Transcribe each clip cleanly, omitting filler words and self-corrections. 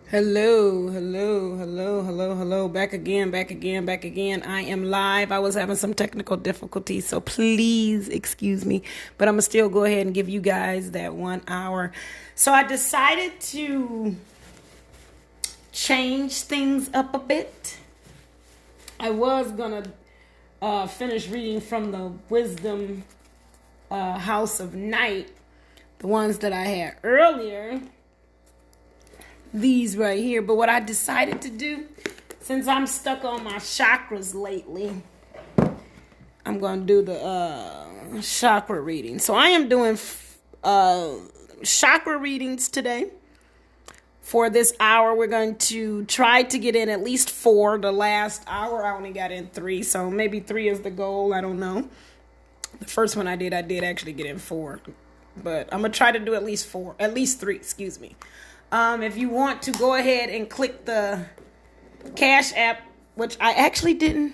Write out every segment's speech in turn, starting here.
Hello, hello, hello, hello, hello. Back again, back again, back again. I am live. I was having some technical difficulties, so please excuse me. But I'm going to still go ahead and give you guys that 1 hour. So I decided to change things up a bit. I was going to finish reading from the Wisdom House of Night, the ones that I had earlier. These right here. But what I decided to do, since I'm stuck on my chakras lately, I'm going to do the chakra reading. So I am doing chakra readings today. For this hour, we're going to try to get in at least 4. The last hour, I only got in 3. So maybe 3 is the goal. I don't know. The first one I did actually get in 4. But I'm going to try to do at least 4. At least 3, excuse me. If you want to go ahead and click the Cash App, which I actually didn't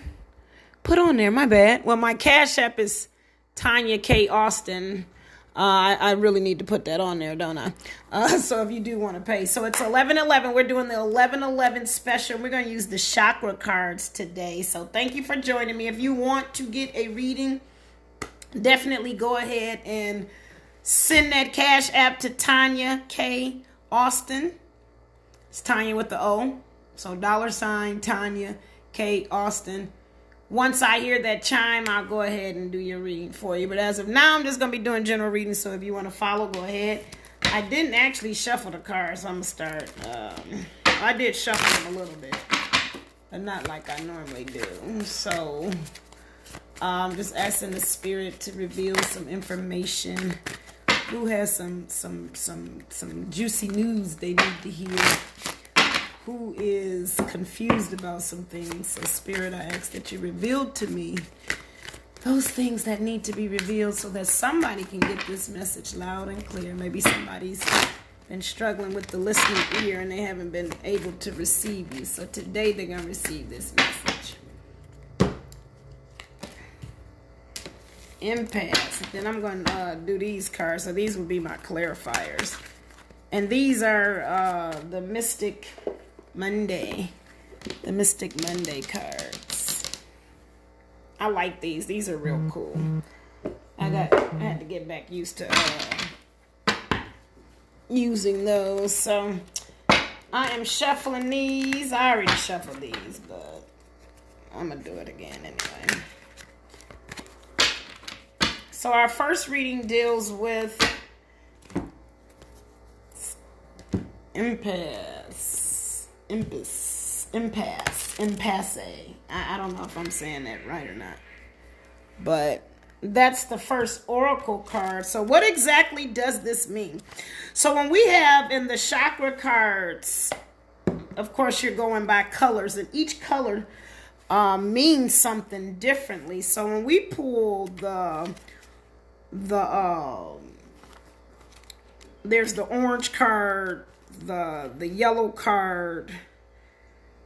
put on there, my bad. Well, my Cash App is Tanya K. Austin. I really need to put that on there, don't I? So if you do want to pay. So it's 11/11. We're doing the 11/11 special. We're going to use the chakra cards today. So thank you for joining me. If you want to get a reading, definitely go ahead and send that Cash App to Tanya K. Austin. It's Tanya with the O. So $ Tanya K. Austin. Once I hear that chime, I'll go ahead and do your reading for you. But as of now, I'm just going to be doing general readings. So if you want to follow, go ahead. I didn't actually shuffle the cards. So I'm going to start. I did shuffle them a little bit, but not like I normally do. So I'm just asking the spirit to reveal some information. Who has some juicy news they need to hear? Who is confused about some things? So Spirit, I ask that you reveal to me those things that need to be revealed so that somebody can get this message loud and clear. Maybe somebody's been struggling with the listening ear and they haven't been able to receive you. So today they're going to receive this message. Impasse. Then I'm going to do these cards. So these will be my clarifiers. And these are the Mystic Monday. The Mystic Monday cards. I like these. These are real cool. I had to get back used to using those. So I am shuffling these. I already shuffled these, but I'm going to do it again anyway. So our first reading deals with impasse. I don't know if I'm saying that right or not. But that's the first oracle card. So what exactly does this mean? So when we have in the chakra cards, of course you're going by colors, and each color means something differently. So when we pull there's the orange card, the yellow card,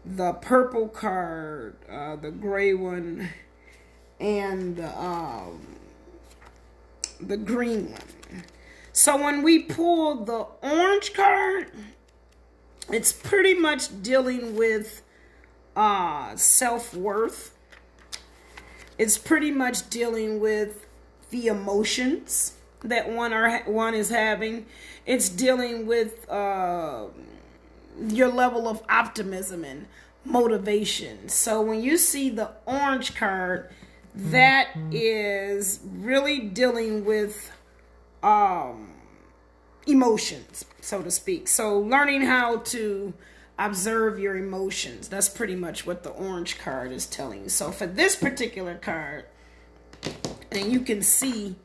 the purple card, the gray one, and the green one. So when we pull the orange card, it's pretty much dealing with self-worth. It's pretty much dealing with the emotions that one is having. It's dealing with your level of optimism and motivation. So when you see the orange card, that is really dealing with emotions, so to speak. So learning how to observe your emotions. That's pretty much what the orange card is telling you. So for this particular card, and you can see,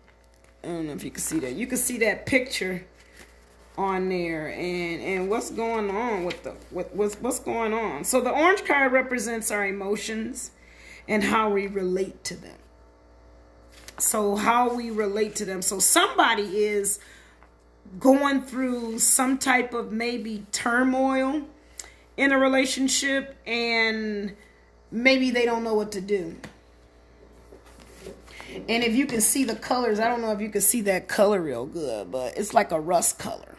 I don't know if you can see that. You can see that picture on there, and what's going on with what's going on. So the orange card represents our emotions and how we relate to them. So how we relate to them. So somebody is going through some type of maybe turmoil in a relationship, and maybe they don't know what to do. And if you can see the colors, I don't know if you can see that color real good, but it's like a rust color.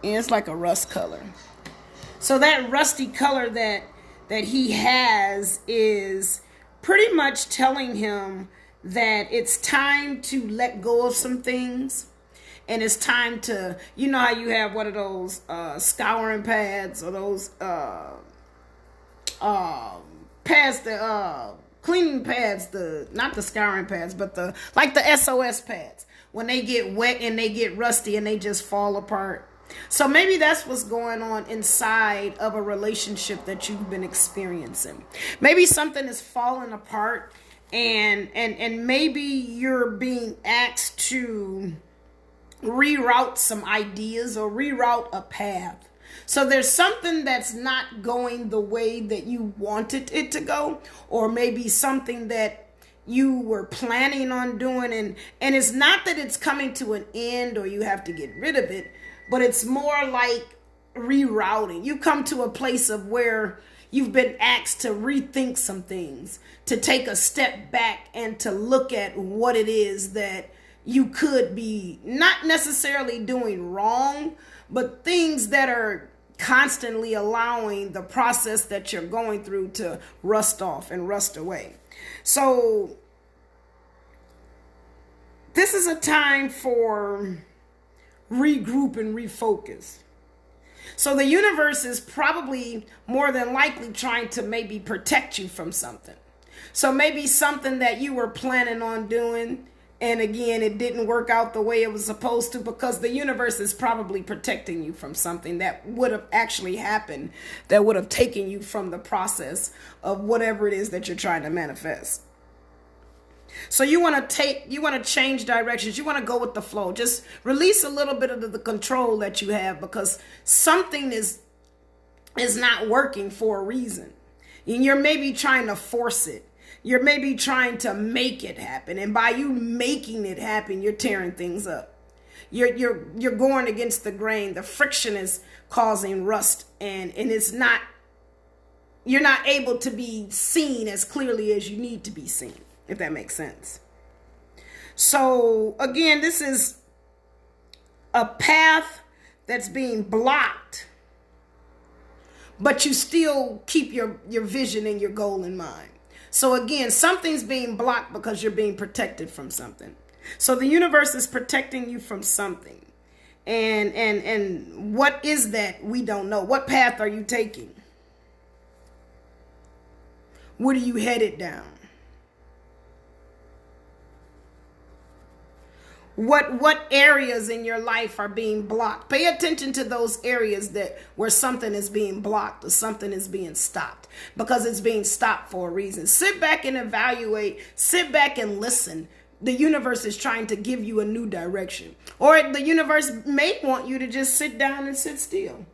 And it's like a rust color. So that rusty color that he has is pretty much telling him that it's time to let go of some things. And it's time to, you know how you have one of those scouring pads or those pads, the cleaning pads, not the scouring pads, but the SOS pads. When they get wet and they get rusty and they just fall apart. So maybe that's what's going on inside of a relationship that you've been experiencing. Maybe something is falling apart and maybe you're being asked to reroute some ideas or reroute a path. So there's something that's not going the way that you wanted it to go, or maybe something that you were planning on doing, and it's not that it's coming to an end or you have to get rid of it, but it's more like rerouting. You come to a place of where you've been asked to rethink some things, to take a step back and to look at what it is that you could be not necessarily doing wrong, but things that are constantly allowing the process that you're going through to rust off and rust away. So this is a time for regroup and refocus. So the universe is probably more than likely trying to maybe protect you from something. So maybe something that you were planning on doing, and again, it didn't work out the way it was supposed to, because the universe is probably protecting you from something that would have actually happened, that would have taken you from the process of whatever it is that you're trying to manifest. So you want to change directions. You want to go with the flow. Just release a little bit of the control that you have, because something is not working for a reason. And you're maybe trying to force it. You're maybe trying to make it happen. And by you making it happen, you're tearing things up. You're going against the grain. The friction is causing rust, and it's not, you're not able to be seen as clearly as you need to be seen, if that makes sense. So again, this is a path that's being blocked, but you still keep your vision and your goal in mind. So again, something's being blocked because you're being protected from something. So the universe is protecting you from something. And what is that? We don't know. What path are you taking? What are you headed down? What areas in your life are being blocked? Pay attention to those areas where something is being blocked or something is being stopped, because it's being stopped for a reason. Sit back and evaluate. Sit back and listen. The universe is trying to give you a new direction. Or the universe may want you to just sit down and sit still.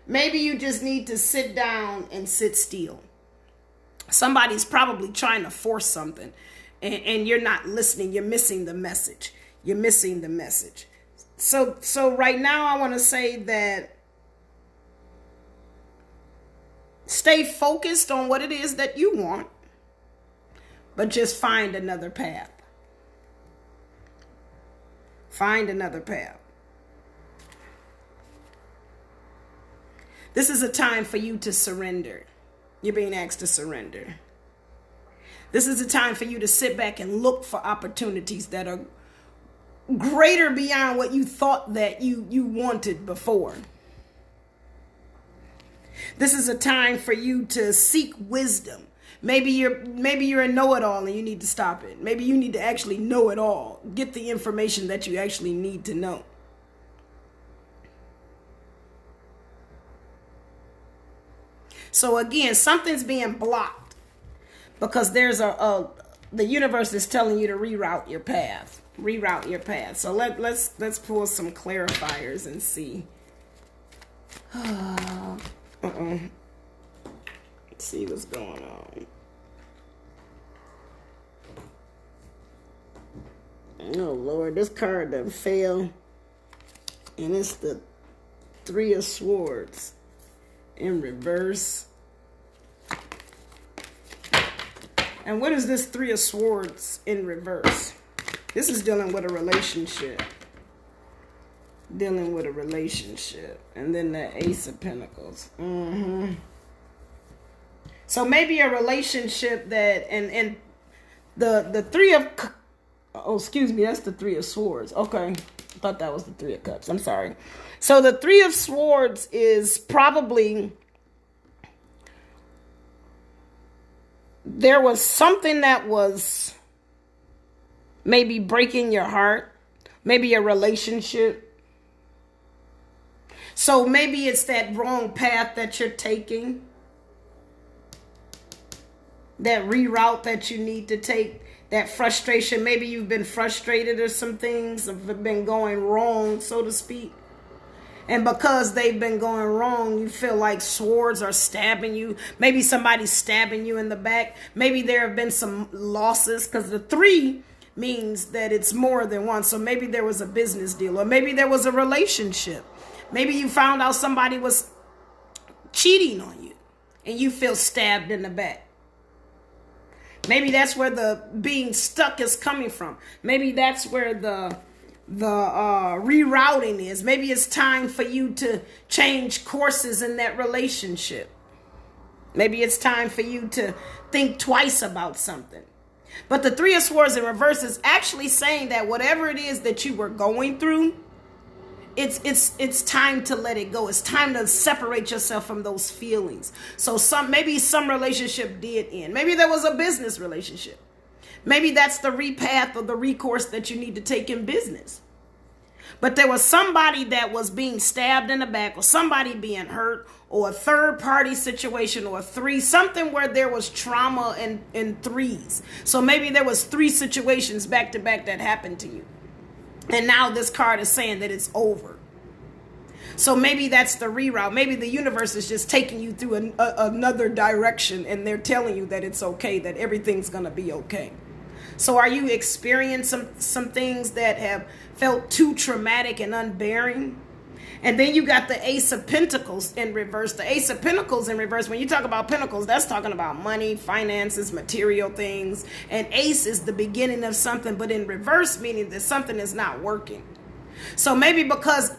Maybe you just need to sit down and sit still. Somebody's probably trying to force something, and you're not listening. You're missing the message. You're missing the message. So right now I want to say that stay focused on what it is that you want, but just find another path. Find another path. This is a time for you to surrender. You're being asked to surrender. This is a time for you to sit back and look for opportunities that are greater beyond what you thought that you wanted before. This is a time for you to seek wisdom. Maybe you're a know-it-all and you need to stop it. Maybe you need to actually know it all. Get the information that you actually need to know. So again, something's being blocked because there's the universe is telling you to reroute your path. Reroute your path. So let's pull some clarifiers and see. Let's see what's going on. Oh Lord, this card done fell, and it's the Three of Swords in reverse. And what is this Three of Swords in reverse? This is dealing with a relationship. Dealing with a relationship. And then the Ace of Pentacles. So maybe a relationship that, and the Three of, oh, excuse me, that's the Three of Swords. Okay. I thought that was the Three of Cups. I'm sorry. So the Three of Swords is probably, there was something that was maybe breaking your heart, maybe a relationship. So maybe it's that wrong path that you're taking, that reroute that you need to take, that frustration. Maybe you've been frustrated or some things have been going wrong, so to speak. And because they've been going wrong, you feel like swords are stabbing you. Maybe somebody's stabbing you in the back. Maybe there have been some losses, because the 3 means that it's more than one. So maybe there was a business deal, or maybe there was a relationship. Maybe you found out somebody was cheating on you and you feel stabbed in the back. Maybe that's where the being stuck is coming from. Maybe that's where the rerouting is. Maybe it's time for you to change courses in that relationship. Maybe it's time for you to think twice about something. But the Three of Swords in reverse is actually saying that whatever it is that you were going through, it's time to let it go. It's time to separate yourself from those feelings. So maybe some relationship did end. Maybe there was a business relationship. Maybe that's the repath or the recourse that you need to take in business. But there was somebody that was being stabbed in the back, or somebody being hurt, or a third party situation, or a 3, something where there was trauma in 3s. So maybe there was 3 situations back to back that happened to you. And now this card is saying that it's over. So maybe that's the reroute. Maybe the universe is just taking you through another direction, and they're telling you that it's okay, that everything's going to be okay. So are you experiencing some things that have felt too traumatic and unbearing? And then you got the Ace of Pentacles in reverse. The Ace of Pentacles in reverse, when you talk about pentacles, that's talking about money, finances, material things. And Ace is the beginning of something, but in reverse, meaning that something is not working. So maybe because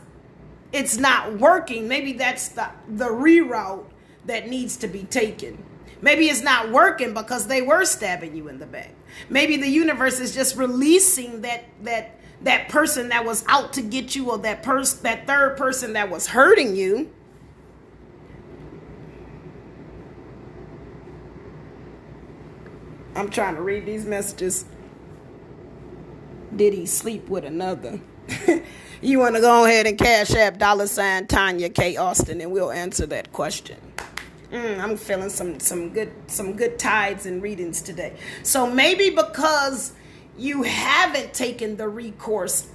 it's not working, maybe that's the reroute that needs to be taken. Maybe it's not working because they were stabbing you in the back. Maybe the universe is just releasing that person that was out to get you, or that third person that was hurting you. I'm trying to read these messages. Did he sleep with another? You want to go ahead and cash app $ Tanya K. Austin, and we'll answer that question. I'm feeling some good tides and readings today. So maybe because you haven't taken the recourse,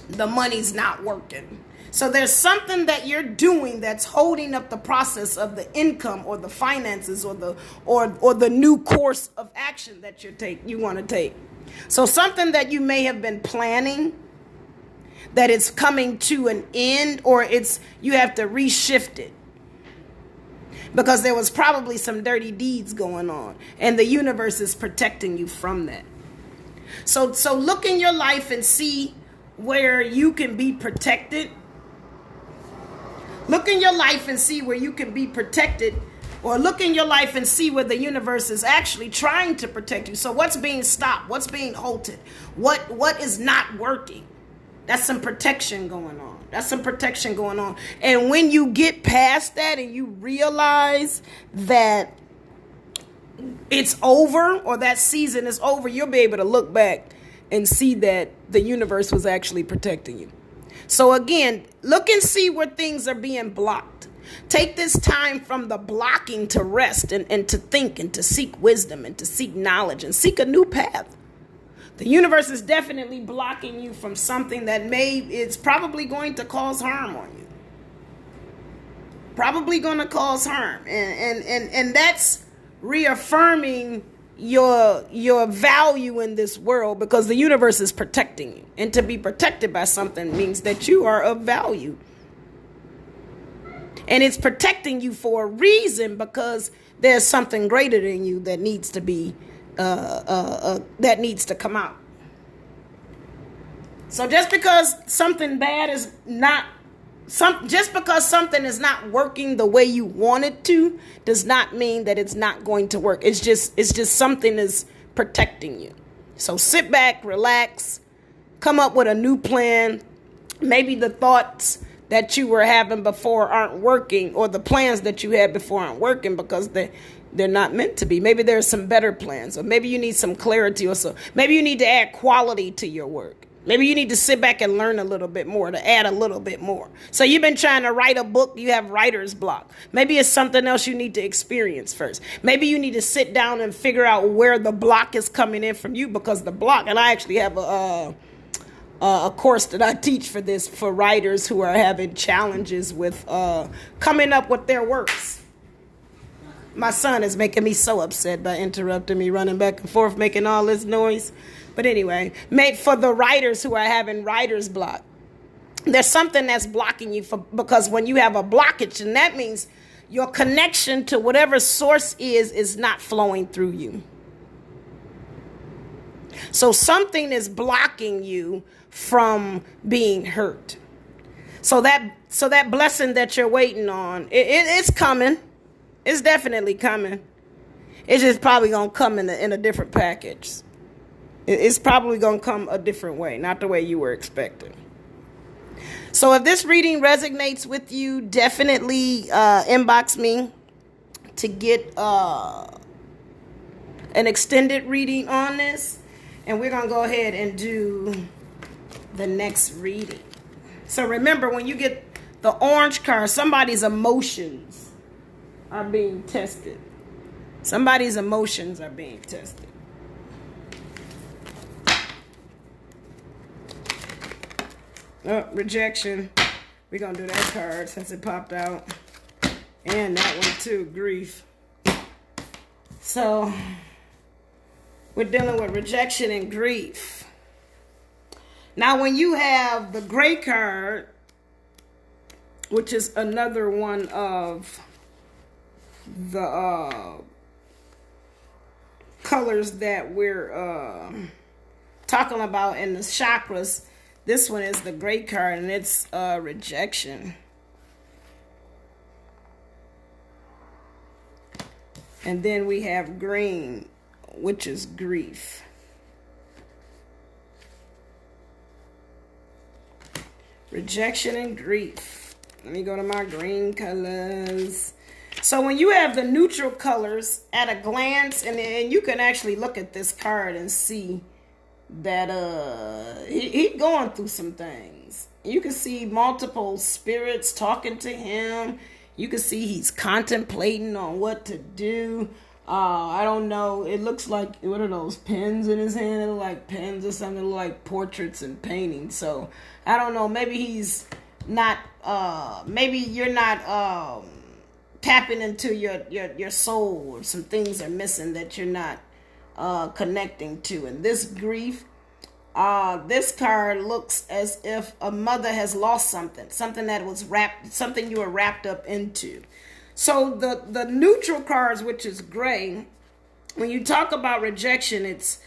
the money's not working. So there's something that you're doing that's holding up the process of the income, or the finances, or the new course of action that you want to take. So something that you may have been planning, that it's coming to an end, or you have to reshift it. Because there was probably some dirty deeds going on, and the universe is protecting you from that. So look in your life and see where you can be protected. Look in your life and see where you can be protected, or look in your life and see where the universe is actually trying to protect you. So what's being stopped? What's being halted? What is not working? That's some protection going on. And when you get past that and you realize that it's over, or that season is over, you'll be able to look back and see that the universe was actually protecting you. So again, look and see where things are being blocked. Take this time from the blocking to rest and to think and to seek wisdom and to seek knowledge and seek a new path. The universe is definitely blocking you from something that it's probably going to cause harm on you. Probably going to cause harm. And that's reaffirming your value in this world, because the universe is protecting you. And to be protected by something means that you are of value. And it's protecting you for a reason, because there's something greater than you that needs to be that needs to come out. So just because something bad is not just because something is not working the way you want it to does not mean that it's not going to work. It's just something is protecting you. So sit back, relax, come up with a new plan. Maybe the thoughts that you were having before aren't working, or the plans that you had before aren't working because they're not meant to be. Maybe there's some better plans, or maybe you need some clarity, or so maybe you need to add quality to your work. Maybe you need to sit back and learn a little bit more, to add a little bit more. So you've been trying to write a book, you have writer's block. Maybe it's something else you need to experience first. Maybe you need to sit down and figure out where the block is coming in from you, because the block, and I actually have a course that I teach for this, for writers who are having challenges with coming up with their works. My son is making me so upset by interrupting me, running back and forth, making all this noise. But anyway, for the writers who are having writer's block, there's something that's blocking you, because when you have a blockage, and that means your connection to whatever source is not flowing through you. So something is blocking you from being hurt. So that blessing that you're waiting on, it's coming. It's definitely coming. It's just probably going to come in a different package. It's probably going to come a different way, not the way you were expecting. So if this reading resonates with you, definitely inbox me to get an extended reading on this. And we're going to go ahead and do the next reading. So remember, when you get the orange card, somebody's emotions are being tested. Somebody's emotions are being tested. Oh, rejection. We're going to do that card since it popped out. And that one too, grief. So we're dealing with rejection and grief. Now, when you have the gray card, which is another one of the colors that we're talking about in the chakras, this one is the gray card, and it's rejection. And then we have green, which is grief. Rejection and grief. Let me go to my green colors. So when you have the neutral colors at a glance, and you can actually look at this card and see that he's going through some things. You can see multiple spirits talking to him. You can see he's contemplating on what to do. I don't know. It looks like, what are those pens in his hand? It look like pens or something. It look like portraits and paintings. So I don't know. Maybe he's not. Maybe you're not tapping into your soul, or some things are missing that you're not connecting to. And this grief, this card looks as if a mother has lost something that was something you were wrapped up into. So the neutral cards, which is gray, when you talk about rejection, it's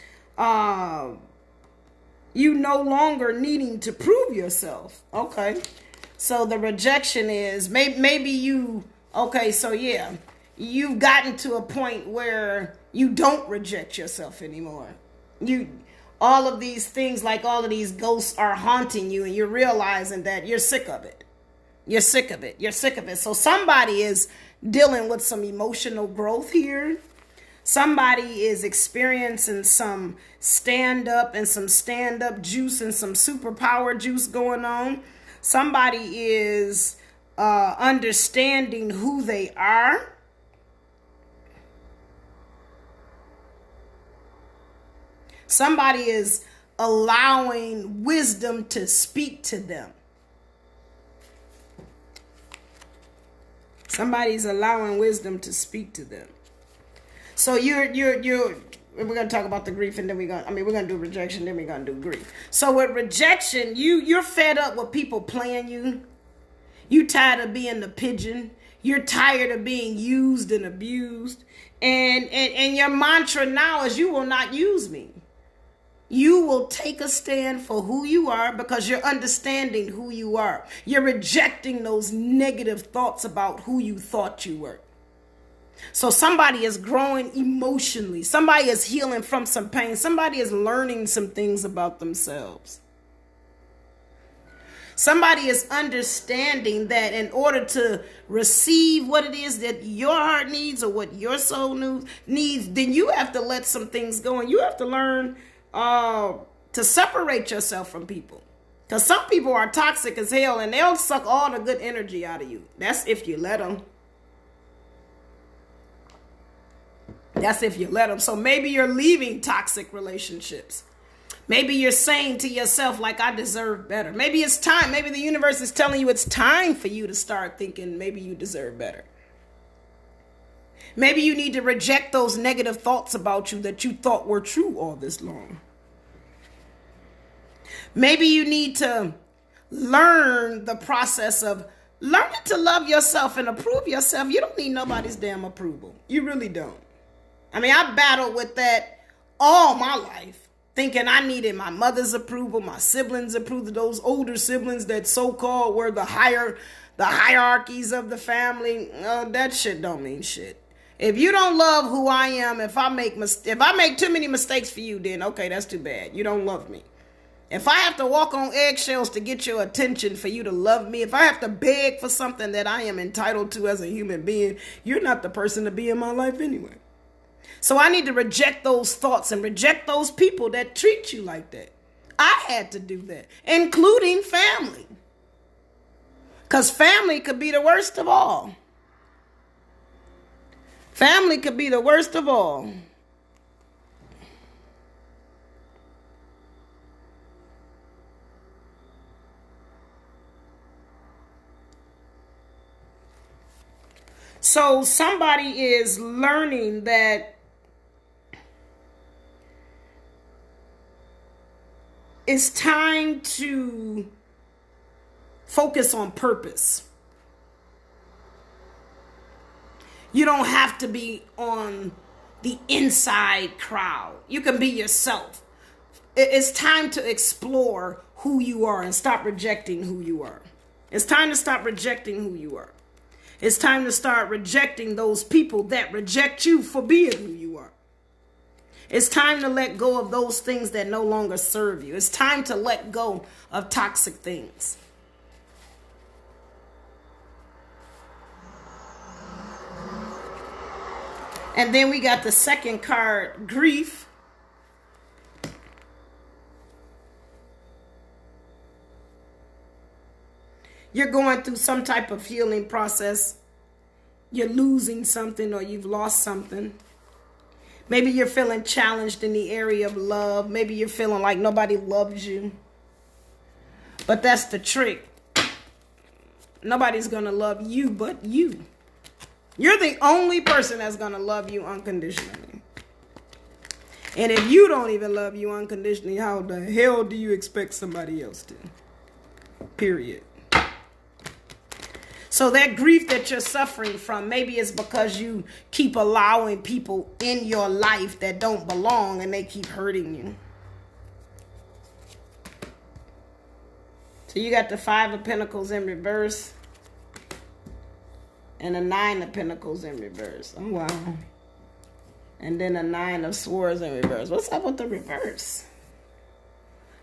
you no longer needing to prove yourself. Okay, so the rejection is maybe you. Okay, so yeah, you've gotten to a point where you don't reject yourself anymore. All of these things, like all of these ghosts, are haunting you, and you're realizing that you're sick of it. You're sick of it. You're sick of it. So somebody is dealing with some emotional growth here. Somebody is experiencing some stand-up juice and some superpower juice going on. Somebody is understanding who they are. Somebody is allowing wisdom to speak to them. Somebody's allowing wisdom to speak to them. So we're going to talk about the grief, and then we're going to do rejection, then we're going to do grief. So with rejection, you're fed up with people playing you. You tired of being the pigeon. You're tired of being used and abused. And your mantra now is, you will not use me. You will take a stand for who you are because you're understanding who you are. You're rejecting those negative thoughts about who you thought you were. So somebody is growing emotionally. Somebody is healing from some pain. Somebody is learning some things about themselves. Somebody is understanding that in order to receive what it is that your heart needs or what your soul needs, then you have to let some things go, and you have to learn to separate yourself from people. Because some people are toxic as hell, and they'll suck all the good energy out of you. That's if you let them. That's if you let them. So maybe you're leaving toxic relationships. Maybe you're saying to yourself, like, I deserve better. Maybe it's time. Maybe the universe is telling you it's time for you to start thinking maybe you deserve better. Maybe you need to reject those negative thoughts about you that you thought were true all this long. Maybe you need to learn the process of learning to love yourself and approve yourself. You don't need nobody's damn approval. You really don't. I mean, I battled with that all my life, thinking I needed my mother's approval, my siblings' approval, those older siblings that so-called were the hierarchies of the family. That shit don't mean shit. If you don't love who I am, if I make too many mistakes for you, then okay, that's too bad. You don't love me. If I have to walk on eggshells to get your attention for you to love me, if I have to beg for something that I am entitled to as a human being, you're not the person to be in my life anyway. So I need to reject those thoughts and reject those people that treat you like that. I had to do that, including family. Because family could be the worst of all. Family could be the worst of all. So somebody is learning that it's time to focus on purpose. You don't have to be on the inside crowd. You can be yourself. It's time to explore who you are and stop rejecting who you are. It's time to stop rejecting who you are. It's time to start rejecting those people that reject you for being who you are. It's time to let go of those things that no longer serve you. It's time to let go of toxic things. And then we got the second card, grief. You're going through some type of healing process. You're losing something or you've lost something. Maybe you're feeling challenged in the area of love. Maybe you're feeling like nobody loves you. But that's the trick. Nobody's going to love you but you. You're the only person that's going to love you unconditionally. And if you don't even love you unconditionally, how the hell do you expect somebody else to? Period. So that grief that you're suffering from, maybe it's because you keep allowing people in your life that don't belong and they keep hurting you. So you got the 5 of Pentacles in reverse and the 9 of Pentacles in reverse. Oh, wow. And then the 9 of Swords in reverse. What's up with the reverse?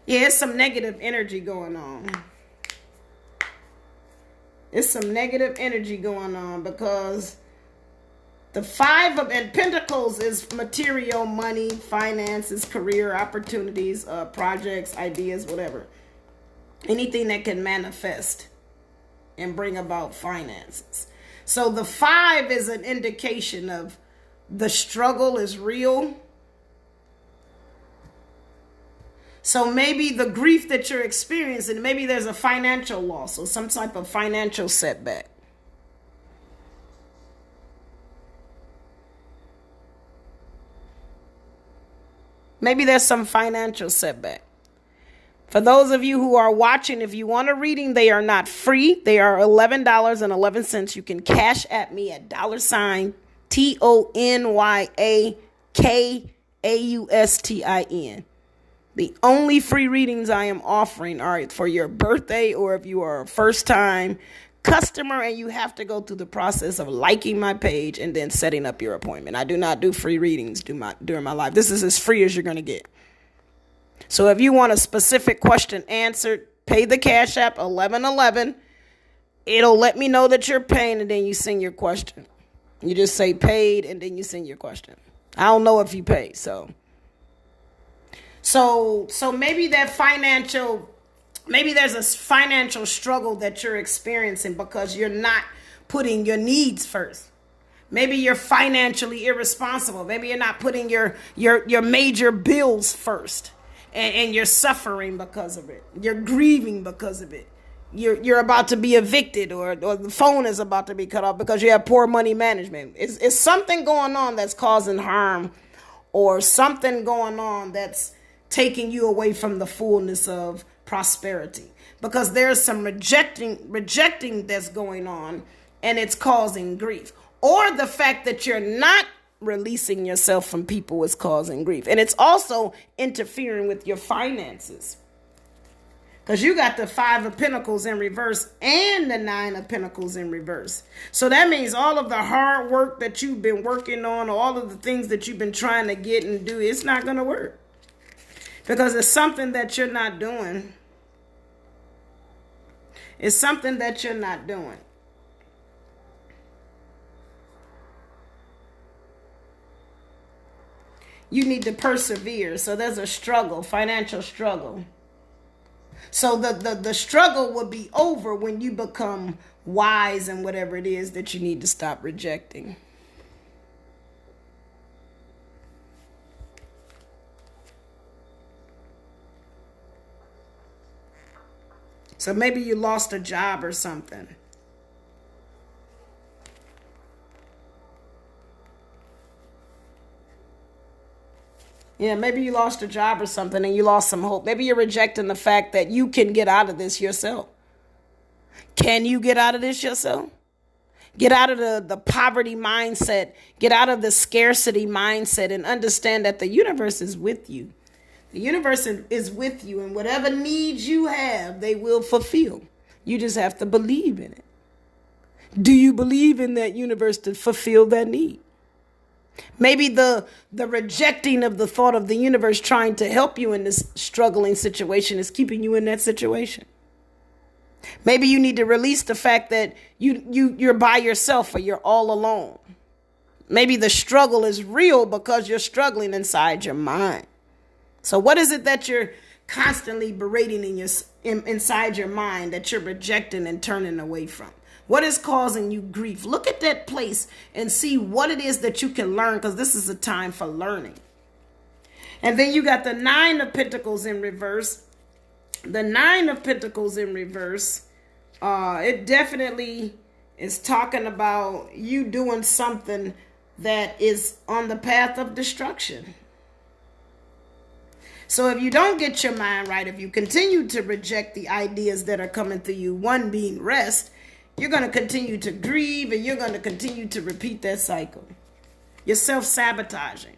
Yeah, it's some negative energy going on. It's some negative energy going on because the 5 of Pentacles is material, money, finances, career, opportunities, projects, ideas, whatever. Anything that can manifest and bring about finances. So the 5 is an indication of the struggle is real. So maybe the grief that you're experiencing, maybe there's a financial loss or some type of financial setback. Maybe there's some financial setback. For those of you who are watching, if you want a reading, they are not free. They are $11.11. You can cash at me at $TONYAKAUSTIN. The only free readings I am offering are for your birthday, or if you are a first time customer and you have to go through the process of liking my page and then setting up your appointment. I do not do free readings during my live. This is as free as you're going to get. So if you want a specific question answered, pay the Cash App 1111. It'll let me know that you're paying, and then you send your question. You just say paid, and then you send your question. I don't know if you pay, so maybe maybe there's a financial struggle that you're experiencing because you're not putting your needs first. Maybe you're financially irresponsible. Maybe you're not putting your major bills first, and you're suffering because of it. You're grieving because of it. You're about to be evicted, or the phone is about to be cut off because you have poor money management. It's something going on that's causing harm, or something going on that's taking you away from the fullness of prosperity, because there's some rejecting that's going on, and it's causing grief. Or the fact that you're not releasing yourself from people is causing grief, and it's also interfering with your finances. Because you got the 5 of Pentacles in reverse and the 9 of Pentacles in reverse. So that means all of the hard work that you've been working on, all of the things that you've been trying to get and do, it's not going to work. Because it's something that you're not doing. It's something that you're not doing. You need to persevere. So there's a struggle, financial struggle. So the struggle will be over when you become wise in whatever it is that you need to stop rejecting. So maybe you lost a job or something. Yeah, maybe you lost a job or something and you lost some hope. Maybe you're rejecting the fact that you can get out of this yourself. Can you get out of this yourself? Get out of the poverty mindset. Get out of the scarcity mindset and understand that the universe is with you. The universe is with you, and whatever needs you have, they will fulfill. You just have to believe in it. Do you believe in that universe to fulfill that need? Maybe the rejecting of the thought of the universe trying to help you in this struggling situation is keeping you in that situation. Maybe you need to release the fact that you're by yourself or you're all alone. Maybe the struggle is real because you're struggling inside your mind. So what is it that you're constantly berating inside your mind that you're rejecting and turning away from? What is causing you grief? Look at that place and see what it is that you can learn, because this is a time for learning. And then you got the 9 of Pentacles in reverse. The 9 of Pentacles in reverse, it definitely is talking about you doing something that is on the path of destruction. So if you don't get your mind right, if you continue to reject the ideas that are coming through you, one being rest, you're going to continue to grieve, and you're going to continue to repeat that cycle. You're self-sabotaging.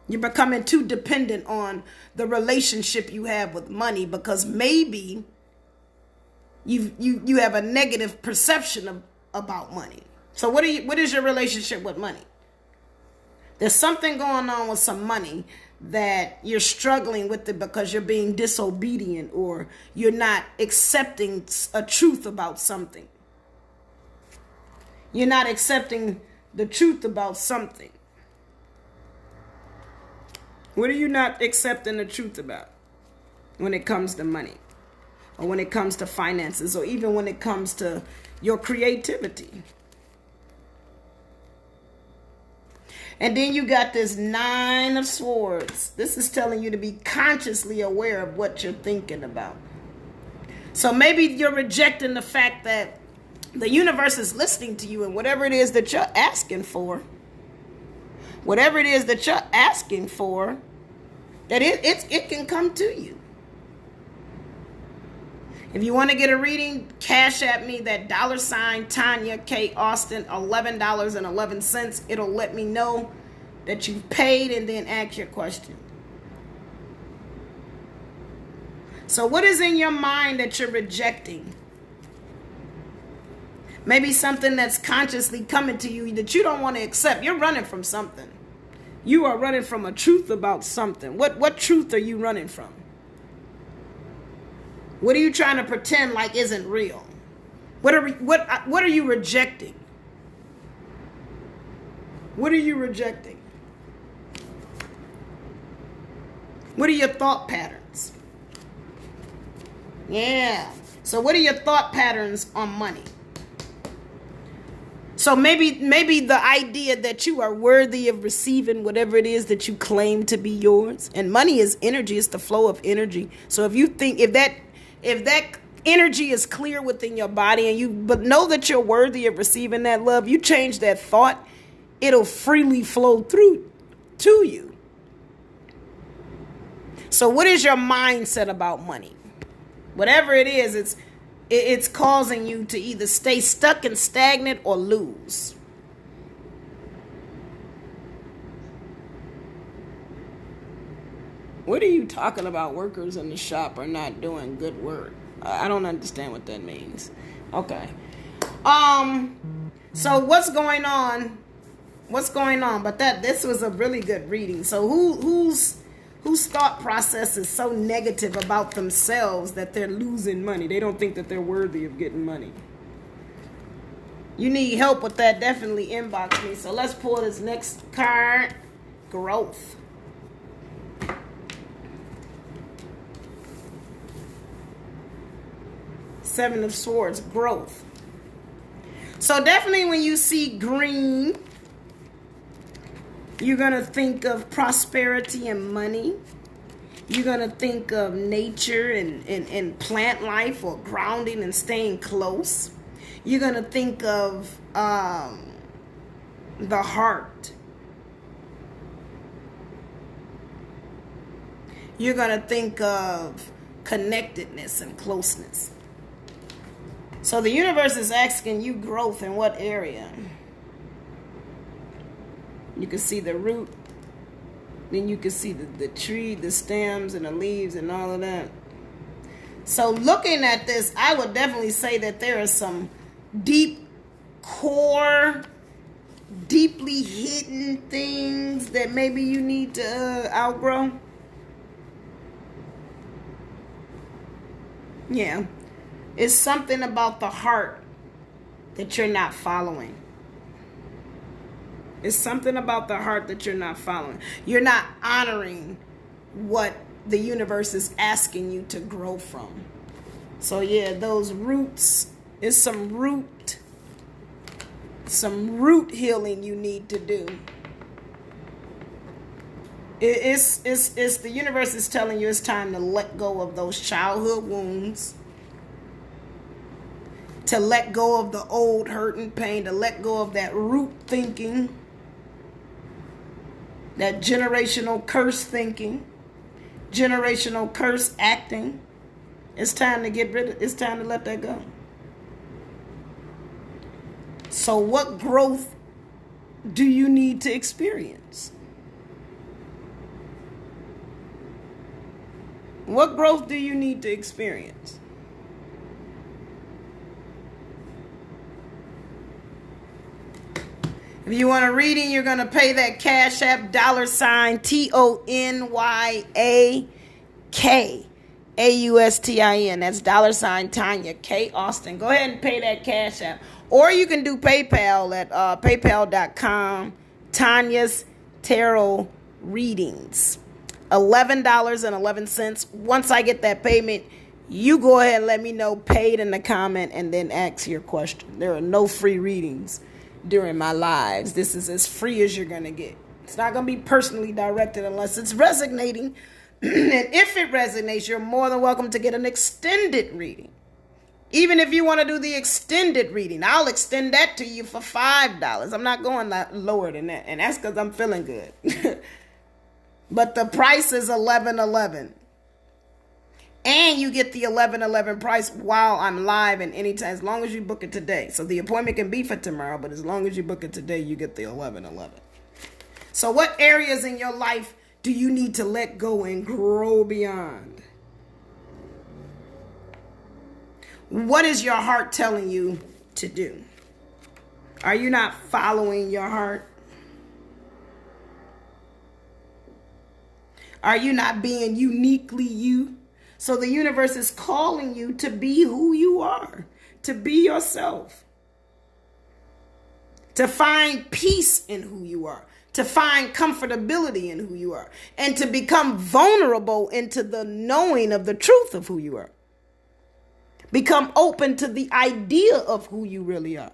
You're becoming too dependent on the relationship you have with money, because maybe you have a negative perception about money. So what is your relationship with money? There's something going on with some money that you're struggling with it because you're being disobedient, or you're not accepting a truth about something. You're not accepting the truth about something. What are you not accepting the truth about when it comes to money, or when it comes to finances, or even when it comes to your creativity? And then you got this 9 of Swords. This is telling you to be consciously aware of what you're thinking about. So maybe you're rejecting the fact that the universe is listening to you, and whatever it is that you're asking for, that it can come to you. If you want to get a reading, cash at me that $ Tanya K. Austin, $11.11. It'll let me know that you've paid, and then ask your question. So what is in your mind that you're rejecting? Maybe something that's consciously coming to you that you don't want to accept. You're running from something. You are running from a truth about something. What truth are you running from? What are you trying to pretend like isn't real? What are you rejecting? What are you rejecting? What are your thought patterns? Yeah. So what are your thought patterns on money? So maybe the idea that you are worthy of receiving whatever it is that you claim to be yours. And money is energy, it's the flow of energy. So if you think if that energy is clear within your body and but know that you're worthy of receiving that love, you change that thought, it'll freely flow through to you. So what is your mindset about money? Whatever it is, it's causing you to either stay stuck and stagnant or lose. What are you talking about? Workers in the shop are not doing good work. I don't understand what that means. Okay. So what's going on? But this was a really good reading. So whose thought process is so negative about themselves that they're losing money? They don't think that they're worthy of getting money. You need help with that, definitely inbox me. So let's pull this next card. Growth. Seven of Swords, growth. So definitely when you see green, you're going to think of prosperity and money. You're going to think of nature and plant life, or grounding and staying close. You're going to think of the heart. You're going to think of connectedness and closeness. So the universe is asking you growth in what area? You can see the root. Then you can see the tree, the stems, and the leaves, and all of that. So looking at this, I would definitely say that there are some deep core, deeply hidden things that maybe you need to outgrow. Yeah. It's something about the heart that you're not following. It's something about the heart that you're not following. You're not honoring what the universe is asking you to grow from. So yeah, those roots, is some root healing you need to do. It's the universe is telling you it's time to let go of those childhood wounds. To let go of the old hurt and pain, to let go of that root thinking, that generational curse thinking, generational curse acting. It's time to it's time to let that go. So what growth do you need to experience? What growth do you need to experience? If you want a reading, you're going to pay that Cash App $TONYAK AUSTIN. That's $Tanya K Austin. Go ahead and pay that Cash App. Or you can do PayPal at paypal.com. Tanya's Tarot Readings. $11.11. Once I get that payment, you go ahead and let me know, paid in the comment, and then ask your question. There are no free readings during my lives. This is as free as you're going to get. It's not going to be personally directed unless it's resonating. And if it resonates, you're more than welcome to get an extended reading. Even if you want to do the extended reading, I'll extend that to you for $5. I'm not going lower than that. And that's because I'm feeling good. But the price is $11.11. And you get the $11.11 price while I'm live and anytime, as long as you book it today. So the appointment can be for tomorrow, but as long as you book it today, you get the $11.11. So what areas in your life do you need to let go and grow beyond? What is your heart telling you to do? Are you not following your heart? Are you not being uniquely you? So the universe is calling you to be who you are, to be yourself, to find peace in who you are, to find comfortability in who you are, and to become vulnerable into the knowing of the truth of who you are. Become open to the idea of who you really are.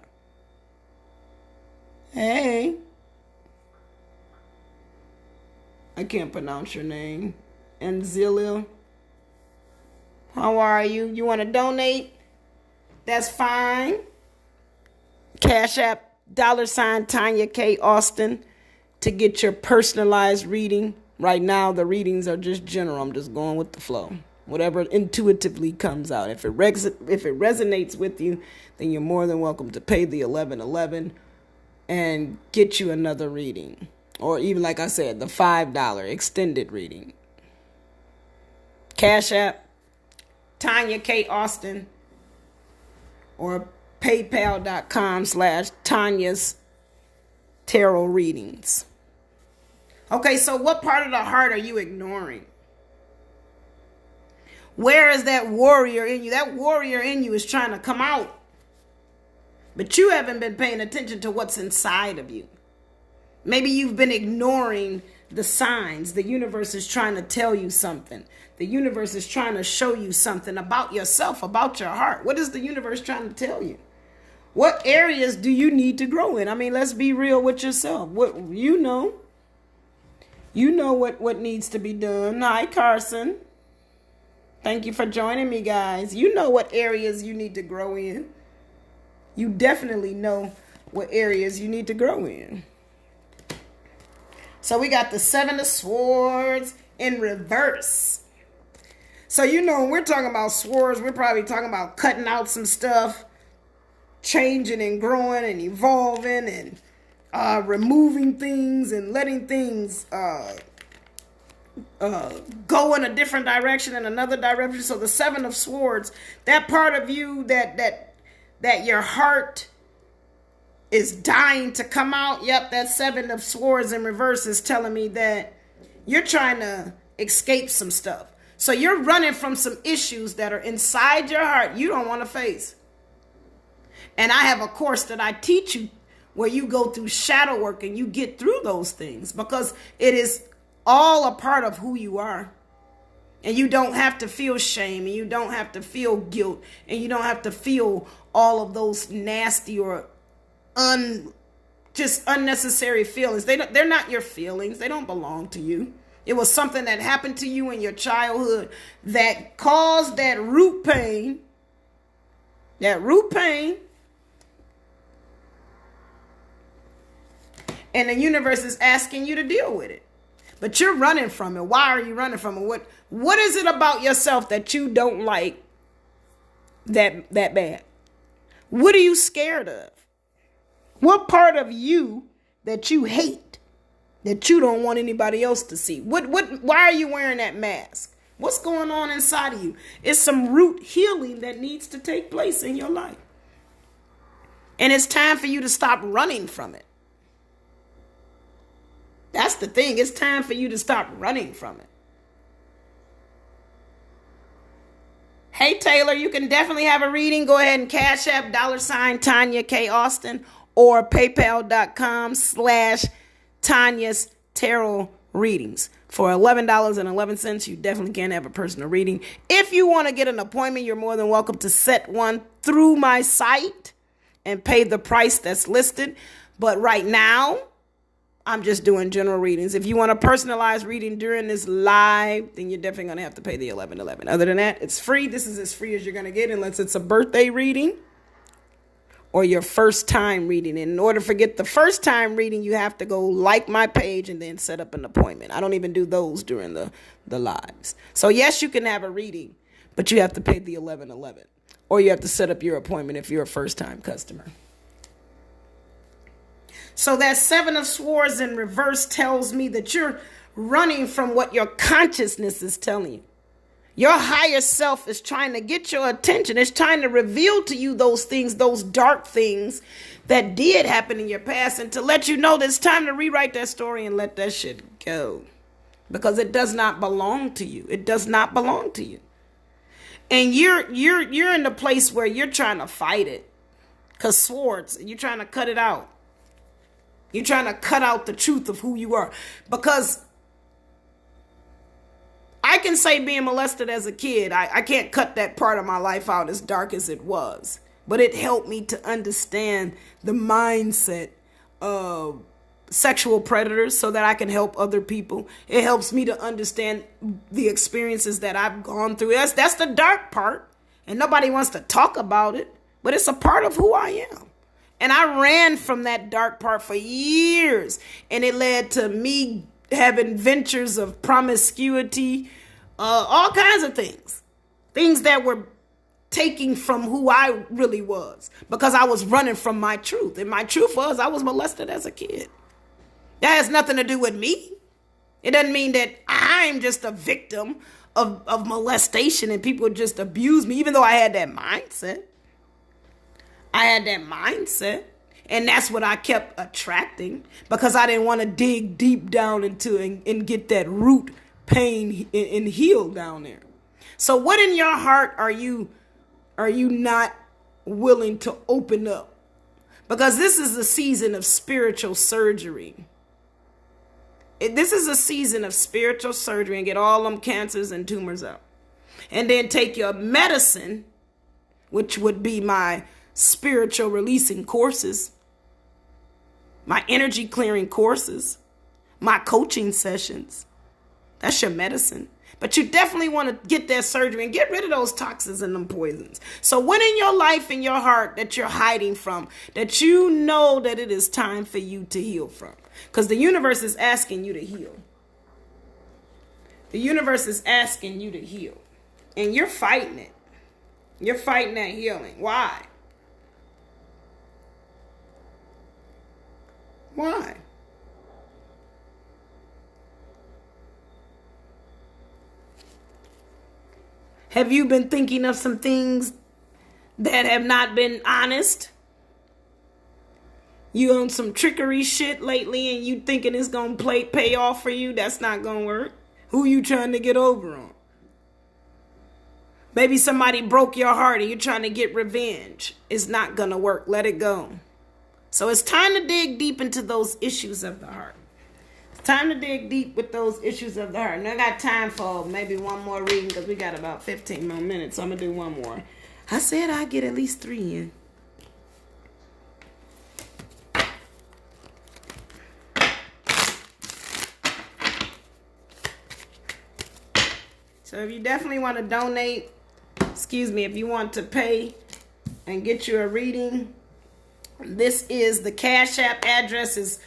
Hey. I can't pronounce your name. Anzilia. How are you? You want to donate? That's fine. Cash App, $ Tanya K. Austin to get your personalized reading. Right now, the readings are just general. I'm just going with the flow. Whatever intuitively comes out. If it resonates with you, then you're more than welcome to pay the $11.11 and get you another reading. Or even, like I said, the $5 extended reading. Cash App, Tanya K. Austin, or paypal.com/Tanya's Tarot Readings. Okay, so what part of the heart are you ignoring? Where is that warrior in you? That warrior in you is trying to come out. But you haven't been paying attention to what's inside of you. Maybe you've been ignoring the signs. The universe is trying to tell you something. The universe is trying to show you something about yourself, about your heart. What is the universe trying to tell you? What areas do you need to grow in? I mean, let's be real with yourself. What you know what needs to be done. Hi, Carson. Thank you for joining me, guys. You know what areas you need to grow in. You definitely know what areas you need to grow in. So we got the 7 of Swords in reverse. So, when we're talking about swords, we're probably talking about cutting out some stuff, changing and growing and evolving and removing things and letting things go in a different direction, in another direction. So the 7 of Swords, that part of you that your heart is dying to come out. Yep, that 7 of Swords in reverse is telling me that you're trying to escape some stuff. So you're running from some issues that are inside your heart you don't want to face. And I have a course that I teach you where you go through shadow work and you get through those things, because it is all a part of who you are. And you don't have to feel shame, and you don't have to feel guilt, and you don't have to feel all of those nasty or just unnecessary feelings. They're not your feelings. They don't belong to you. It was something that happened to you in your childhood that caused that root pain. That root pain. And the universe is asking you to deal with it. But you're running from it. Why are you running from it? What is it about yourself that you don't like that bad? What are you scared of? What part of you that you hate that you don't want anybody else to see? Why are you wearing that mask? What's going on inside of you? It's some root healing that needs to take place in your life. And it's time for you to stop running from it. That's the thing. It's time for you to stop running from it. Hey, Taylor, you can definitely have a reading. Go ahead and Cash App $ Tanya K. Austin or paypal.com/Tanya's Tarot Readings. For $11.11, you definitely can have a personal reading. If you want to get an appointment, you're more than welcome to set one through my site and pay the price that's listed. But right now, I'm just doing general readings. If you want a personalized reading during this live, then you're definitely going to have to pay the $11.11. Other than that, it's free. This is as free as you're going to get, unless it's a birthday reading or your first time reading. And in order to get the first time reading, you have to go like my page and then set up an appointment. I don't even do those during the lives. So yes, you can have a reading, but you have to pay the $11.11, or you have to set up your appointment if you're a first time customer. So that 7 of Swords in reverse tells me that you're running from what your consciousness is telling you. Your higher self is trying to get your attention. It's trying to reveal to you those things, those dark things that did happen in your past, and to let you know that it's time to rewrite that story and let that shit go. Because it does not belong to you. It does not belong to you. And you're in the place where you're trying to fight it. Because swords, you're trying to cut it out. You're trying to cut out the truth of who you are. Because I can say being molested as a kid, I can't cut that part of my life out as dark as it was. But it helped me to understand the mindset of sexual predators so that I can help other people. It helps me to understand the experiences that I've gone through. That's the dark part. And nobody wants to talk about it. But it's a part of who I am. And I ran from that dark part for years. And it led to me having ventures of promiscuity, all kinds of things. Things that were taking from who I really was. Because I was running from my truth. And my truth was I was molested as a kid. That has nothing to do with me. It doesn't mean that I'm just a victim of molestation and people just abuse me, even though I had that mindset. I had that mindset. And that's what I kept attracting because I didn't want to dig deep down into and get that root pain and heal down there. So what in your heart are you not willing to open up? Because this is a season of spiritual surgery. This is a season of spiritual surgery and get all them cancers and tumors out. And then take your medicine, which would be my spiritual releasing courses, my energy clearing courses, my coaching sessions. That's your medicine. But you definitely want to get that surgery and get rid of those toxins and them poisons. So what in your life, in your heart that you're hiding from, that you know that it is time for you to heal from? Because the universe is asking you to heal. The universe is asking you to heal. And you're fighting it. You're fighting that healing. Why? Why? Have you been thinking of some things that have not been honest? You on some trickery shit lately and you thinking it's going to pay off for you? That's not going to work. Who you trying to get over on? Maybe somebody broke your heart and you're trying to get revenge. It's not going to work. Let it go. So it's time to dig deep into those issues of the heart. It's time to dig deep with those issues of the heart. And I got time for maybe one more reading because we got about 15 more minutes. So I'm going to do one more. I said I'd get at least 3 in. So if you definitely want to donate, if you want to pay and get you a reading, this is the Cash App address is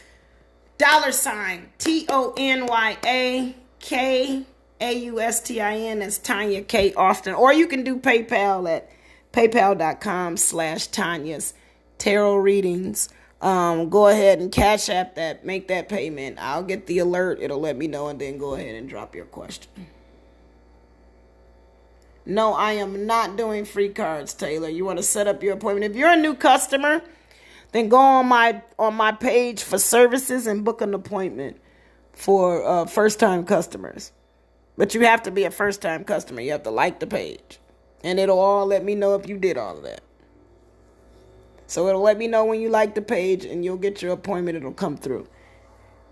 $TONYAKAUSTIN. That's Tanya K. Austin. Or you can do PayPal at paypal.com/Tanya's Tarot Readings. Go ahead and Cash App that, make that payment. I'll get the alert. It'll let me know and then go ahead and drop your question. No, I am not doing free cards, Taylor. You want to set up your appointment. If you're a new customer, then go on my page for services and book an appointment for first-time customers. But you have to be a first-time customer. You have to like the page. And it'll all let me know if you did all of that. So it'll let me know when you like the page and you'll get your appointment. It'll come through.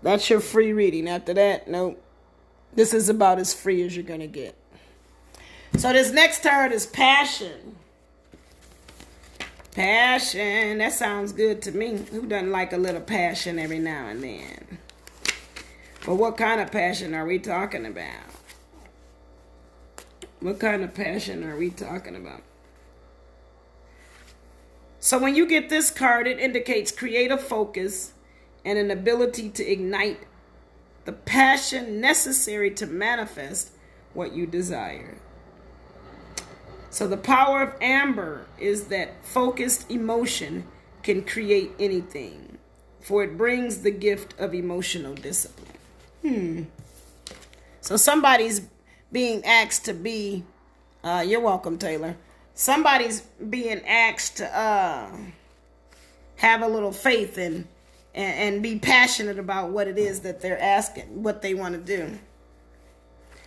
That's your free reading. After that, nope. This is about as free as you're going to get. So this next card is passion. Passion. That sounds good to me. Who doesn't like a little passion every now and then? But what kind of passion are we talking about? What kind of passion are we talking about? So when you get this card, it indicates creative focus and an ability to ignite the passion necessary to manifest what you desire. So the power of amber is that focused emotion can create anything, for it brings the gift of emotional discipline. So somebody's being asked to be You're welcome, Taylor. Somebody's being asked to have a little faith and be passionate about what it is that they're asking, what they want to do.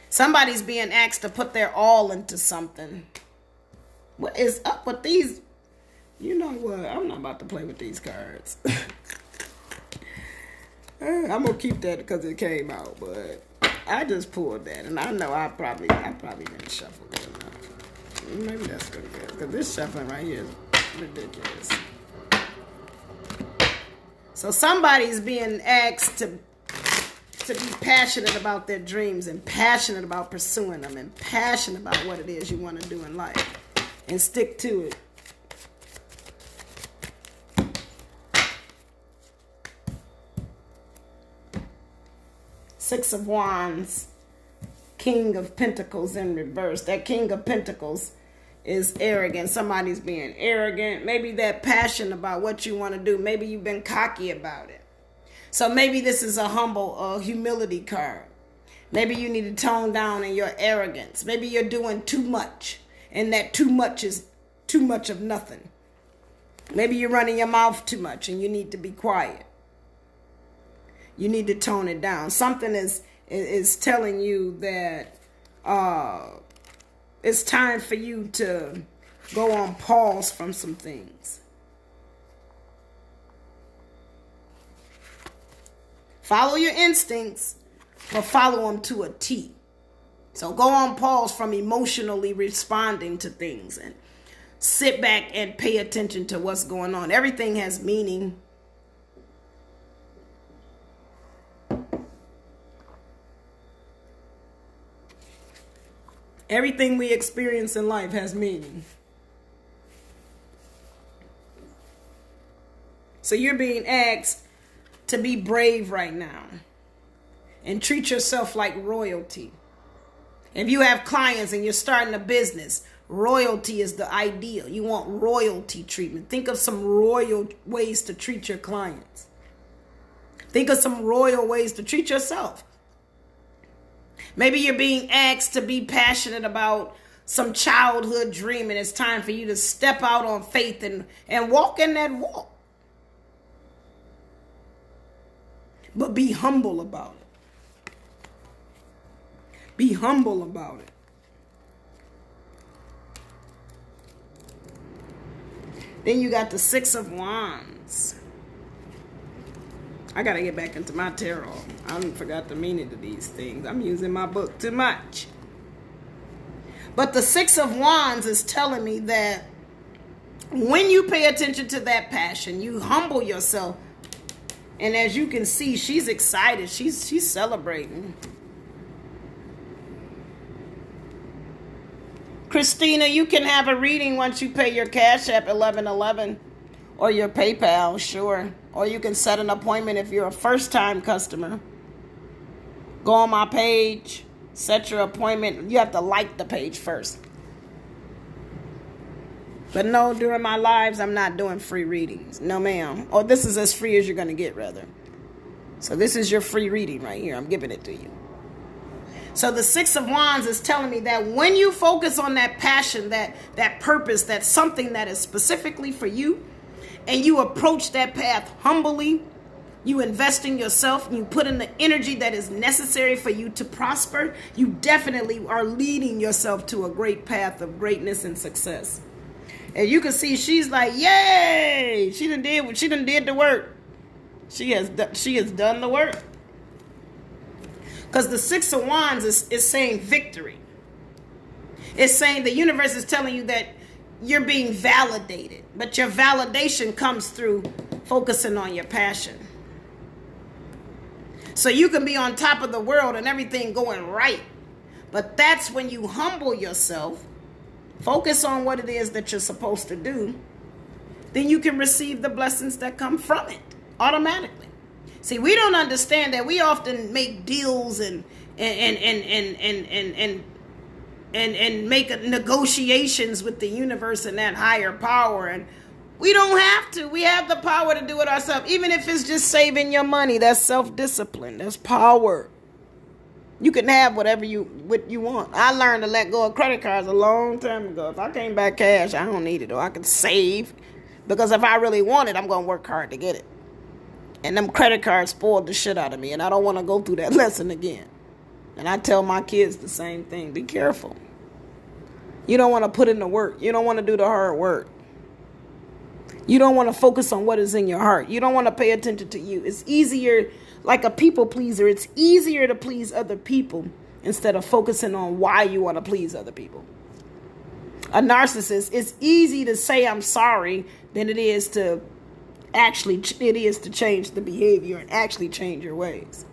Somebody's being asked to put their all into something. What is up with these? You know what? I'm not about to play with these cards. I'm gonna keep that because it came out, but I just pulled that, and I know I probably didn't shuffle good enough. Maybe that's good because this shuffling right here is ridiculous. So somebody's being asked to be passionate about their dreams and passionate about pursuing them and passionate about what it is you want to do in life and stick to it. Six of Wands, King of Pentacles in reverse. That King of Pentacles is arrogant. Somebody's being arrogant. Maybe that passion about what you want to do. Maybe you've been cocky about it. So maybe this is a humble humility card. Maybe you need to tone down in your arrogance. Maybe you're doing too much, and that too much is too much of nothing. Maybe you're running your mouth too much, and you need to be quiet. You need to tone it down. Something is telling you that it's time for you to go on pause from some things. Follow your instincts, but follow them to a T. So go on pause from emotionally responding to things and sit back and pay attention to what's going on. Everything has meaning. Everything we experience in life has meaning. So you're being asked to be brave right now and treat yourself like royalty. If you have clients and you're starting a business, royalty is the ideal. You want royalty treatment. Think of some royal ways to treat your clients. Think of some royal ways to treat yourself. Maybe you're being asked to be passionate about some childhood dream, and it's time for you to step out on faith and walk in that walk. But be humble about it. Be humble about it. Then you got the Six of Wands. I got to get back into my tarot. I forgot the meaning of these things. I'm using my book too much. But the Six of Wands is telling me that when you pay attention to that passion, you humble yourself. And as you can see, she's excited. She's celebrating. Christina, you can have a reading once you pay your Cash App 1111 or your PayPal, sure. Or you can set an appointment if you're a first-time customer. Go on my page, set your appointment. You have to like the page first. But no, during my lives, I'm not doing free readings. No, ma'am. Or this is as free as you're going to get, rather. So this is your free reading right here. I'm giving it to you. So the Six of Wands is telling me that when you focus on that passion, that purpose, that something that is specifically for you, and you approach that path humbly, you invest in yourself, and you put in the energy that is necessary for you to prosper, you definitely are leading yourself to a great path of greatness and success. And you can see she's like, yay! She done did the work. She has done the work. Because the Six of Wands is saying victory. It's saying the universe is telling you that you're being validated. But your validation comes through focusing on your passion. So you can be on top of the world and everything going right. But that's when you humble yourself, focus on what it is that you're supposed to do, then you can receive the blessings that come from it automatically. See, we don't understand that we often make deals and make negotiations with the universe and that higher power, and we don't have to. We have the power to do it ourselves. Even if it's just saving your money, that's self-discipline. That's power. You can have what you want. I learned to let go of credit cards a long time ago. If I came back cash, I don't need it. Or I can save. Because if I really want it, I'm going to work hard to get it. And them credit cards spoiled the shit out of me. And I don't want to go through that lesson again. And I tell my kids the same thing. Be careful. You don't want to put in the work. You don't want to do the hard work. You don't want to focus on what is in your heart. You don't want to pay attention to you. It's easier, like a people pleaser, it's easier to please other people instead of focusing on why you want to please other people. A narcissist, it's easy to say I'm sorry than it is to change the behavior and actually change your ways.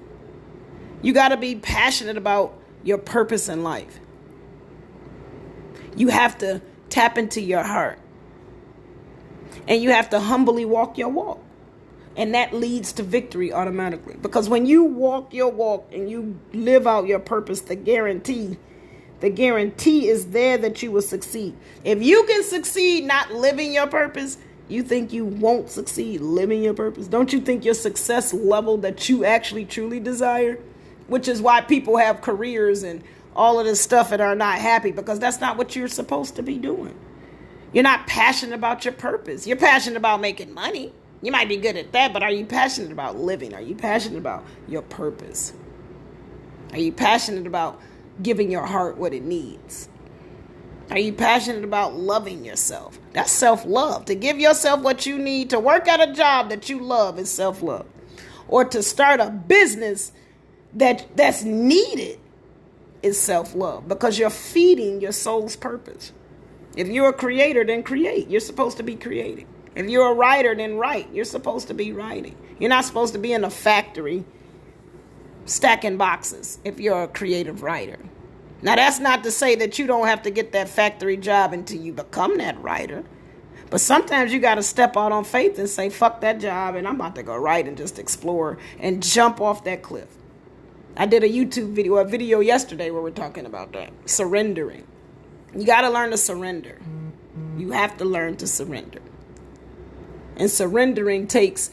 You got to be passionate about your purpose in life. You have to tap into your heart. And you have to humbly walk your walk. And that leads to victory automatically. Because when you walk your walk and you live out your purpose, the guarantee is there that you will succeed. If you can succeed not living your purpose, you think you won't succeed living your purpose? Don't you think your success level that you actually truly desire? Which is why people have careers and all of this stuff and are not happy, because that's not what you're supposed to be doing. You're not passionate about your purpose. You're passionate about making money. You might be good at that, but are you passionate about living? Are you passionate about your purpose? Are you passionate about giving your heart what it needs? Are you passionate about loving yourself? That's self-love. To give yourself what you need, to work at a job that you love is self-love. Or to start a business that's needed is self-love, because you're feeding your soul's purpose. If you're a creator, then create. You're supposed to be creating. If you're a writer, then write. You're supposed to be writing. You're not supposed to be in a factory stacking boxes if you're a creative writer. Now, that's not to say that you don't have to get that factory job until you become that writer. But sometimes you got to step out on faith and say, fuck that job, and I'm about to go write and just explore and jump off that cliff. I did a video yesterday where we're talking about that. Surrendering. You got to learn to surrender. You have to learn to surrender. And surrendering takes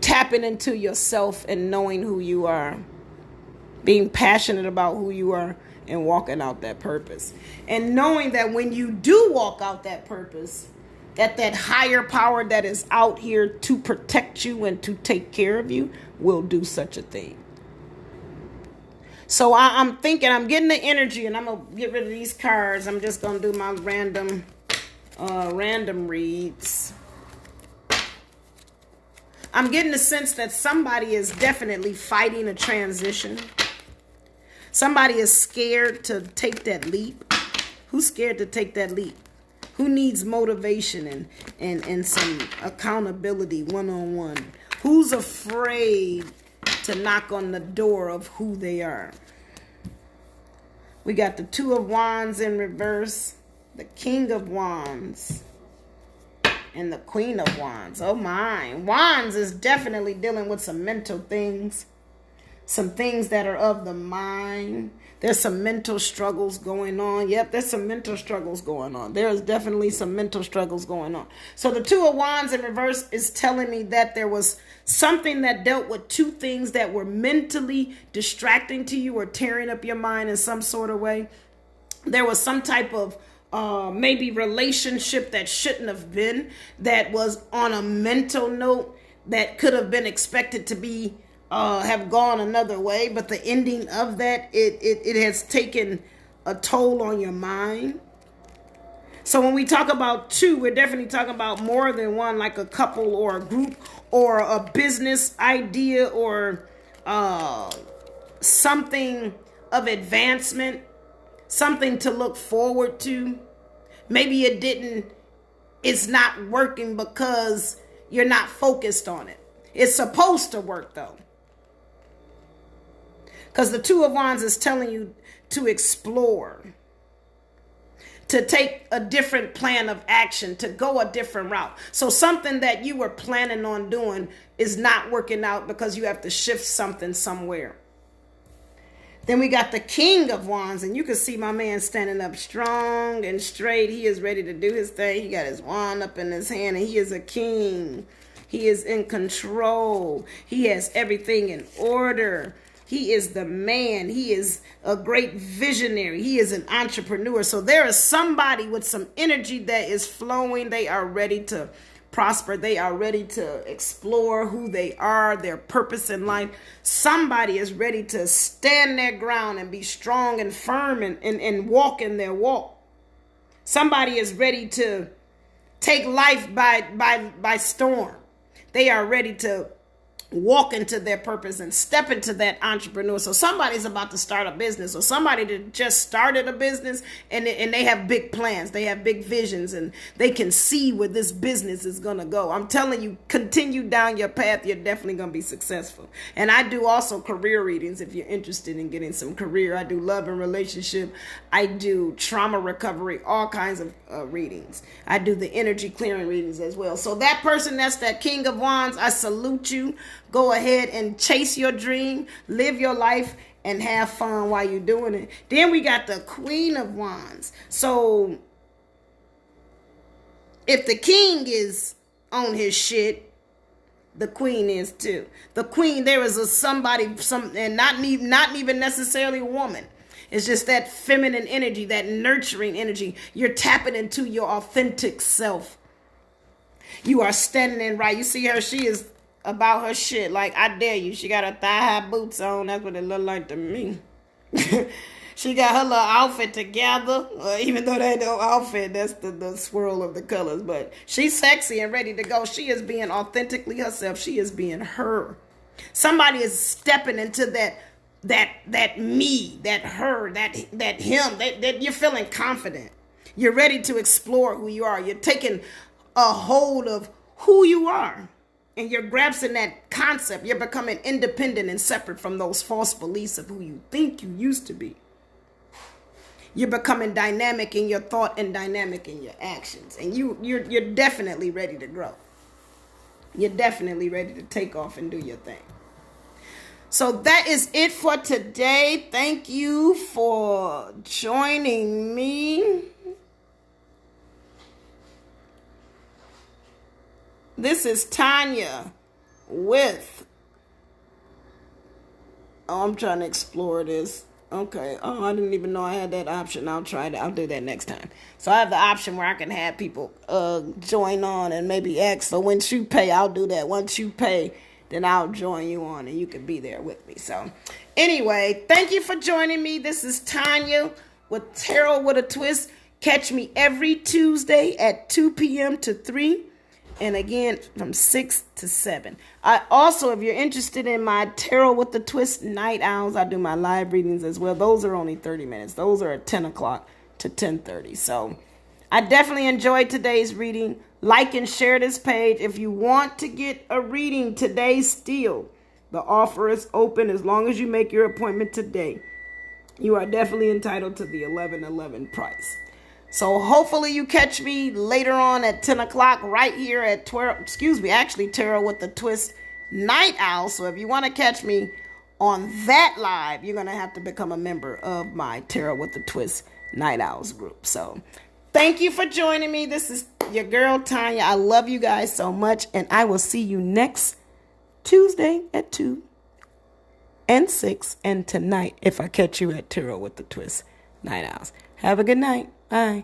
tapping into yourself and knowing who you are, being passionate about who you are, and walking out that purpose. And knowing that when you do walk out that purpose, that higher power that is out here to protect you and to take care of you will do such a thing. So I'm thinking, I'm getting the energy, and I'm going to get rid of these cards. I'm just going to do my random reads. I'm getting the sense that somebody is definitely fighting a transition. Somebody is scared to take that leap. Who's scared to take that leap? Who needs motivation and some accountability one-on-one? Who's afraid to knock on the door of who they are? We got the Two of Wands in reverse, the King of Wands, and the Queen of Wands. Oh my. Wands is definitely dealing with some mental things, some things that are of the mind. There's some mental struggles going on. Yep, there's some mental struggles going on. There's definitely some mental struggles going on. So the Two of Wands in reverse is telling me that there was something that dealt with two things that were mentally distracting to you or tearing up your mind in some sort of way. There was some type of maybe relationship that shouldn't have been, that was on a mental note that could have been expected to be have gone another way, but the ending of that, it has taken a toll on your mind. So when we talk about two, we're definitely talking about more than one, like a couple or a group or a business idea or something of advancement, something to look forward to. Maybe it's not working because you're not focused on it. It's supposed to work though. Because the Two of Wands is telling you to explore, to take a different plan of action, to go a different route. So something that you were planning on doing is not working out because you have to shift something somewhere. Then we got the King of Wands, and you can see my man standing up strong and straight. He is ready to do his thing. He got his wand up in his hand, and he is a king. He is in control. He has everything in order. He is the man. He is a great visionary. He is an entrepreneur. So there is somebody with some energy that is flowing. They are ready to prosper. They are ready to explore who they are, their purpose in life. Somebody is ready to stand their ground and be strong and firm and walk in their walk. Somebody is ready to take life by storm. They are ready to walk into their purpose and step into that entrepreneur. So somebody's about to start a business, or somebody that just started a business and they have big plans. They have big visions and they can see where this business is going to go. I'm telling you, continue down your path. You're definitely going to be successful. And I do also career readings if you're interested in getting some career. I do love and relationship. I do trauma recovery, all kinds of readings. I do the energy clearing readings as well. So that person that's that King of Wands, I salute you. Go ahead and chase your dream, live your life, and have fun while you're doing it. Then we got the Queen of Wands. So if the king is on his shit, the queen is too. The queen, there is and not even necessarily a woman. It's just that feminine energy, that nurturing energy. You're tapping into your authentic self. You are standing in right. You see her, she is about her shit. Like, I dare you. She got her thigh-high boots on. That's what it look like to me. She got her little outfit together. Even though that ain't no outfit, that's the swirl of the colors. But she's sexy and ready to go. She is being authentically herself. She is being her. Somebody is stepping into that me, that her, that him. That you're feeling confident. You're ready to explore who you are. You're taking a hold of who you are. And you're grasping that concept. You're becoming independent and separate from those false beliefs of who you think you used to be. You're becoming dynamic in your thought and dynamic in your actions. And you're definitely ready to grow. You're definitely ready to take off and do your thing. So that is it for today. Thank you for joining me. This is Tanya with... Oh, I'm trying to explore this. Okay. Oh, I didn't even know I had that option. I'll try that. I'll do that next time. So I have the option where I can have people join on and maybe ask. So once you pay, I'll do that. Once you pay, then I'll join you on and you can be there with me. So anyway, thank you for joining me. This is Tanya with Tarot with a Twist. Catch me every Tuesday at 2 p.m. to 3. And again, from 6 to 7. I also, if you're interested in my Tarot with the Twist Night Owls, I do my live readings as well. Those are only 30 minutes. Those are at 10 o'clock to 10:30. So I definitely enjoyed today's reading. Like and share this page. If you want to get a reading today still, the offer is open as long as you make your appointment today. You are definitely entitled to the $11.11 price. So hopefully you catch me later on at 10 o'clock right here at Tarot with the Twist Night Owl. So if you want to catch me on that live, you're going to have to become a member of my Tarot with the Twist Night Owls group. So thank you for joining me. This is your girl, Tanya. I love you guys so much. And I will see you next Tuesday at 2 and 6. And tonight, if I catch you at Tarot with the Twist Night Owls. Have a good night. Bye.